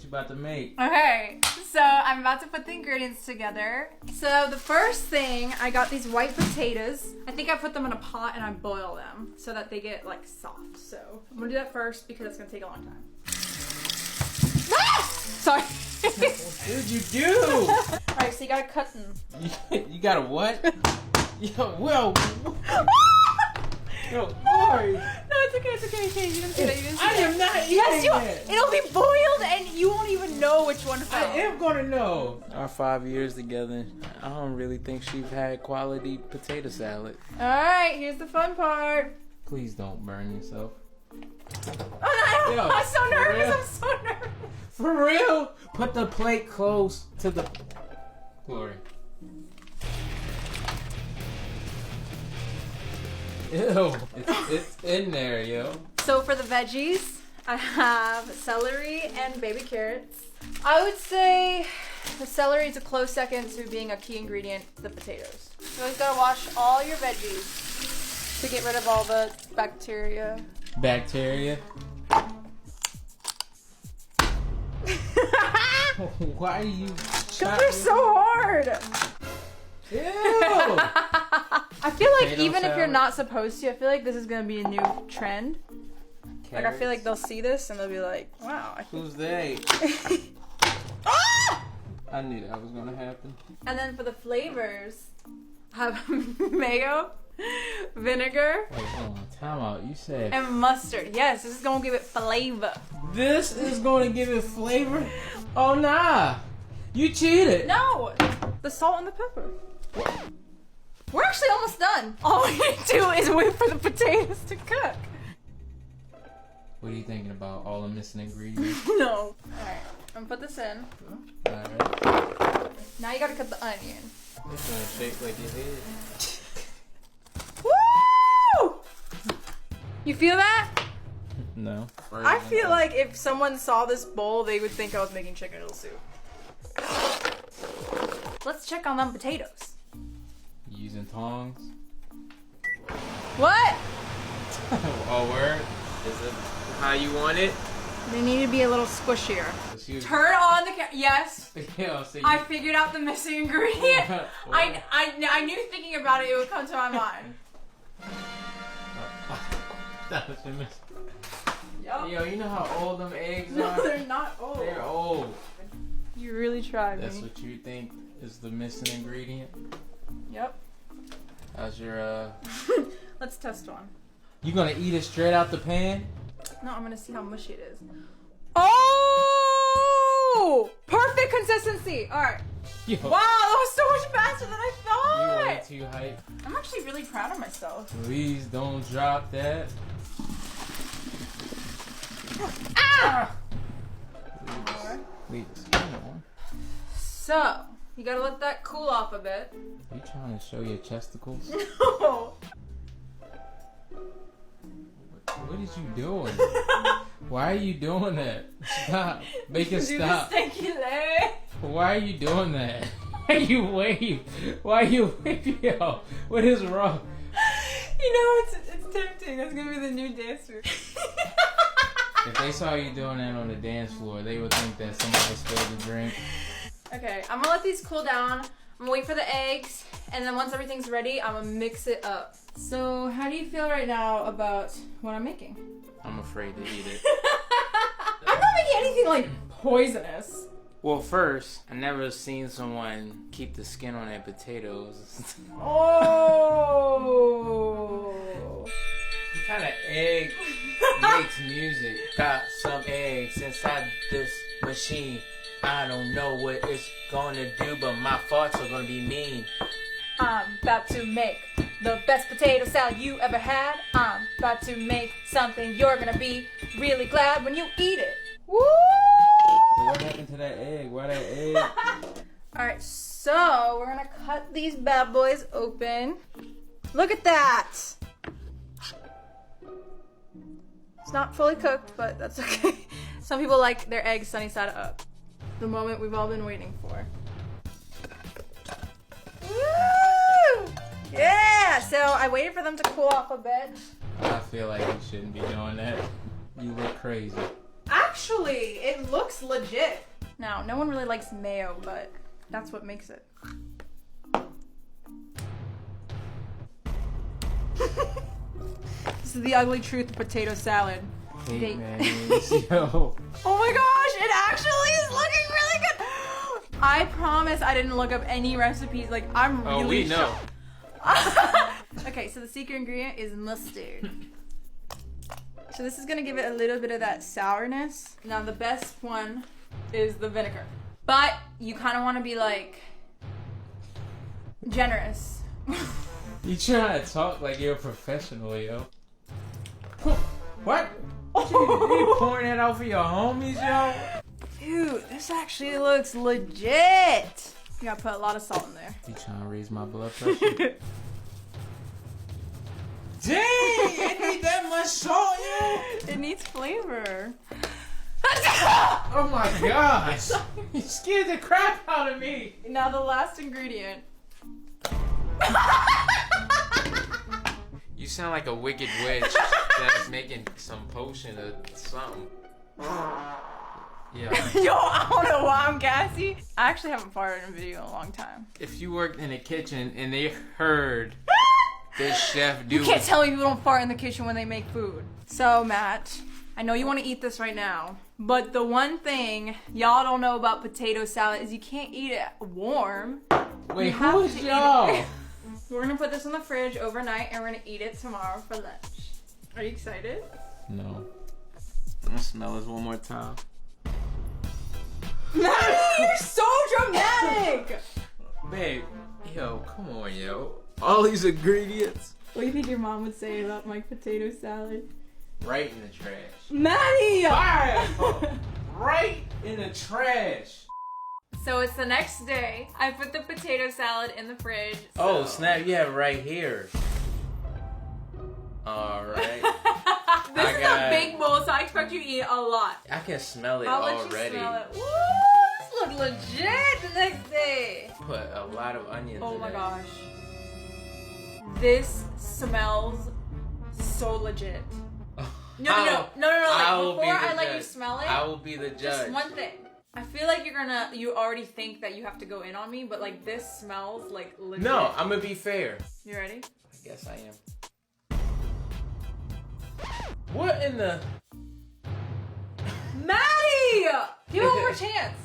you about to make? Okay, so I'm about to put the ingredients together. So the first thing, I got these white potatoes. I think I put them in a pot and I boil them so that they get like soft. So I'm gonna do that first because it's gonna take a long time. Ah! Sorry. What did you do? Alright, so you gotta cut them. You got a what? Yo, whoa. Yo, Lori. No, it's okay, it's okay, okay. You didn't see that, you didn't see I that. am not eating Yes, you it. it'll be boiled and you won't even know which one fell. I am gonna know. Our 5 years together, I don't really think she's had quality potato salad. Alright, here's the fun part. Please don't burn yourself. Oh no, Yo, I'm so for nervous, real? I'm so nervous. For real? Put the plate close to the... Glory. Ew, it's in there, yo. So for the veggies, I have celery and baby carrots. I would say the celery is a close second to being a key ingredient to the potatoes. You always gotta wash all your veggies to get rid of all the bacteria. Bacteria? Why are you... Because they're so hard! Ew! I feel like Potato even if you're salad. not supposed to, I feel like this is gonna be a new trend. Like I feel like they'll see this and they'll be like, wow. Who's they? Ah! I knew that was gonna happen. And then for the flavors, I have mayo, vinegar, Wait, hold on. Time out. You said... and mustard. Yes, this is gonna give it flavor. This is gonna give it flavor? Oh, nah. You cheated. No! The salt and the pepper. We're actually almost done. All we need to do is wait for the potatoes to cook. What are you thinking about? All the missing ingredients? No. Alright, I'm gonna put this in. Alright. Now you gotta cut the onion. It's gonna shake like your head. Woo! You feel that? No. I feel like if someone saw this bowl, they would think I was making chicken noodle soup. Let's check on them potatoes. You using tongs? What? Oh, word? Is it how you want it? They need to be a little squishier. So you- Turn on the yes. Yo, so you- I figured out the missing ingredient. What? I knew thinking about it, it would come to my mind. That was your miss. Yup. Yo, you know how old them eggs No, are? they're not old. They're old. You really tried That's me. what you think is the missing ingredient? Yep. How's your, Let's test one. You gonna eat it straight out the pan? No, I'm gonna see how mushy it is. Oh! Perfect consistency. All right. Yo, Wow, that was so much faster than I you thought. way too hype. I'm actually really proud of myself. Please don't drop that. Ah! Please, come on. So, you gotta let that cool off a bit. You trying to show your chesticles? No. What is you doing? Why are you doing that? Stop. Make it Do stop. the stinky leg. Why are you doing that? Why you wave? Why you wave? Yo, what is wrong? You know, it's tempting. That's gonna be the new dance move. If they saw you doing that on the dance floor, they would think that somebody spilled a drink. Okay, I'm gonna let these cool down. I'm gonna wait for the eggs, and then once everything's ready, I'm gonna mix it up. So, how do you feel right now about what I'm making? I'm afraid to eat it. I'm not making anything like poisonous. Well, first, I never seen someone keep the skin on their potatoes. Oh. What kind of egg makes music? Got some eggs inside this machine. I don't know what it's gonna do, but my farts are gonna be mean. I'm about to make the best potato salad you ever had. I'm about to make something you're gonna be really glad when you eat it. Woo! What happened to that egg? Why that egg? Alright, so we're gonna cut these bad boys open. Look at that! It's not fully cooked, but that's okay. Some people like their eggs sunny side up. The moment we've all been waiting for. Woo! Yeah! So I waited for them to cool off a bit. I feel like you shouldn't be doing that. You look crazy. Actually, Actually, it looks legit. Now, no one really likes mayo, but that's what makes it. This is the ugly truth of potato salad. Hey, mayonnaise, yo. Oh my gosh, it actually is looking really good. I promise I didn't look up any recipes. Like, I'm really Oh, we know. Okay, so the secret ingredient is mustard. So this is gonna give it a little bit of that sourness. Now the best one is the vinegar. But you kind of want to be like generous. You trying to talk like you're a professional, yo. What? You pouring that out for your homies, yo? Dude, this actually looks legit. You gotta put a lot of salt in there. You trying to raise my blood pressure? Dang, it need that much salt, yo. It needs flavor. Oh my gosh. You scared the crap out of me. Now the last ingredient. You sound like a wicked witch that's making some potion or something. Yeah. Yo, I don't know why I'm gassy. I actually haven't farted in a video in a long time. If you worked in a kitchen and they heard this chef do You can't tell me people don't fart in the kitchen when they make food. So, Matt, I know you want to eat this right now, but the one thing y'all don't know about potato salad is you can't eat it warm. Wait, You have who is to eat y'all? it. We're gonna put this in the fridge overnight and we're gonna eat it tomorrow for lunch. Are you excited? No. I'm gonna smell this one more time. Maddie, you're so dramatic! Babe, yo, come on, yo. All these ingredients. What do you think your mom would say about my potato salad? Right in the trash. Maddie! Fire! Right in the trash. So it's the next day. I put the potato salad in the fridge. Oh, so- snap, you have it right here. Alright. This I is got a big bowl, so I expect you to eat a lot. I can smell it I'll already. let you smell it. Woo! This look legit the next day. Put a lot of onions Oh in my it. gosh. This smells so legit. No. I Like, will be before the I let you judge. smell it, I will be the judge. just one thing. I feel like you already think that you have to go in on me, but like this smells like legit. No, I'm gonna be fair. You ready? I guess I am. What in the? Maddie! Give it one more chance.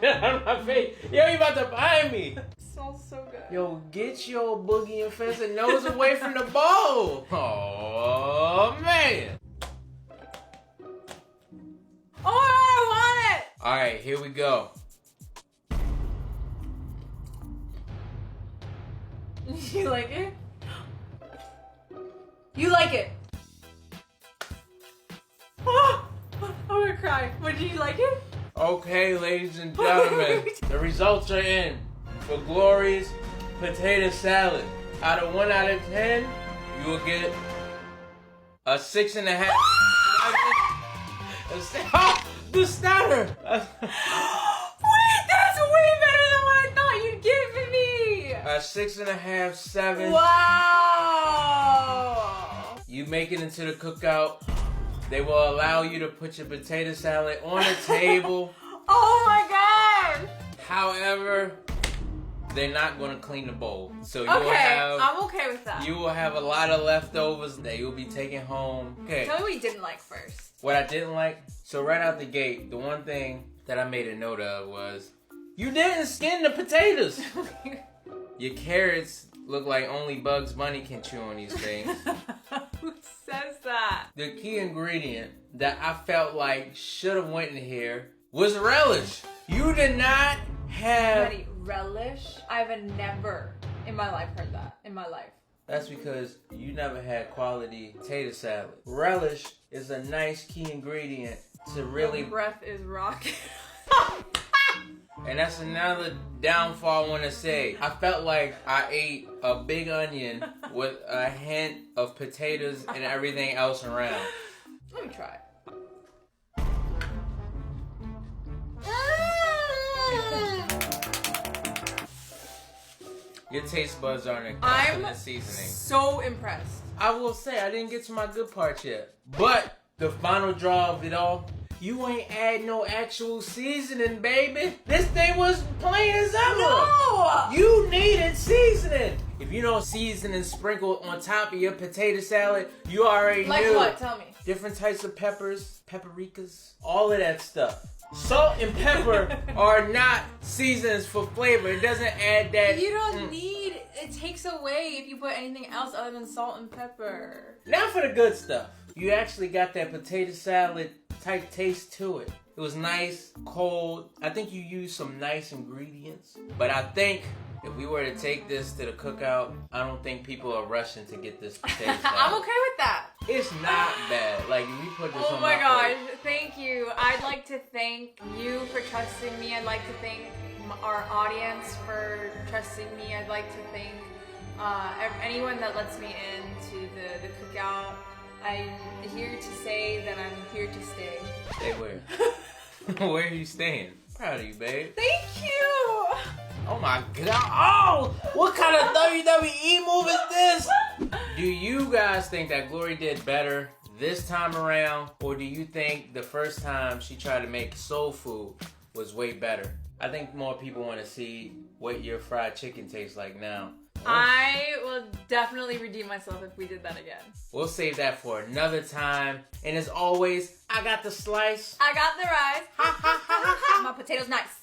Get out of my face. Yo, you about to buy me. It smells so good. Yo, get your boogie infested nose away from the bowl. Oh, man. Oh, I want it! All right, here we go. You like it? You like it? I'm gonna cry. What, did you like it? Okay, ladies and gentlemen, the results are in for Glory's potato salad. Out of 1 out of 10, you will get a 6.5. The starter. Wait, that's way better than what I thought you'd give me! A 6.5, 7. Wow! You make it into the cookout. They will allow you to put your potato salad on the table. Oh my god! However, they're not going to clean the bowl. So you will Okay, have I'm okay with that. you will have a lot of leftovers that you'll be taking home. Okay. Tell me what you didn't like first. What I didn't like, so right out the gate, the one thing that I made a note of was you didn't skin the potatoes. Your carrots look like only Bugs Bunny can chew on these things. Who says that? The key ingredient that I felt like should have went in here was relish. You did not have. Ready, relish? I've never in my life heard that. In my life. That's because you never had quality potato salad. Relish is a nice key ingredient to really. My breath is rocking. And that's another downfall I want to say. I felt like I ate a big onion with a hint of potatoes and everything else around. Let me try it. Your taste buds aren't I'm the seasoning. so impressed. I will say I didn't get to my good part yet. But the final draw of it all You ain't add no actual seasoning, baby. This thing was plain as ever. No! You needed seasoning. If you don't seasoning sprinkled on top of your potato salad, you already Like knew. what? Tell me. Different types of peppers, paprikas, all of that stuff. Salt and pepper are not seasonings for flavor. It doesn't add that. You don't need, it takes away if you put anything else other than salt and pepper. Now for the good stuff. You actually got that potato salad type taste to it. It was nice, cold. I think you used some nice ingredients. But I think if we were to take this to the cookout, I don't think people are rushing to get this potato salad. I'm okay with that. It's not bad. Like, if we put this Oh on my my gosh, plate. thank you. I'd like to thank you for trusting me. I'd like to thank our audience for trusting me. I'd like to thank anyone that lets me into the cookout. I'm here to say that I'm here to stay. Stay where? Where are you staying? Proud of you, babe. Thank you! Oh my god. Oh! What kind of WWE move is this? Do you guys think that Glory did better this time around? Or do you think the first time she tried to make soul food was way better? I think more people want to see what your fried chicken tastes like now. I will definitely redeem myself if we did that again. We'll save that for another time. And as always, I got the slice. I got the rice. Ha ha ha ha ha. My potato's nice.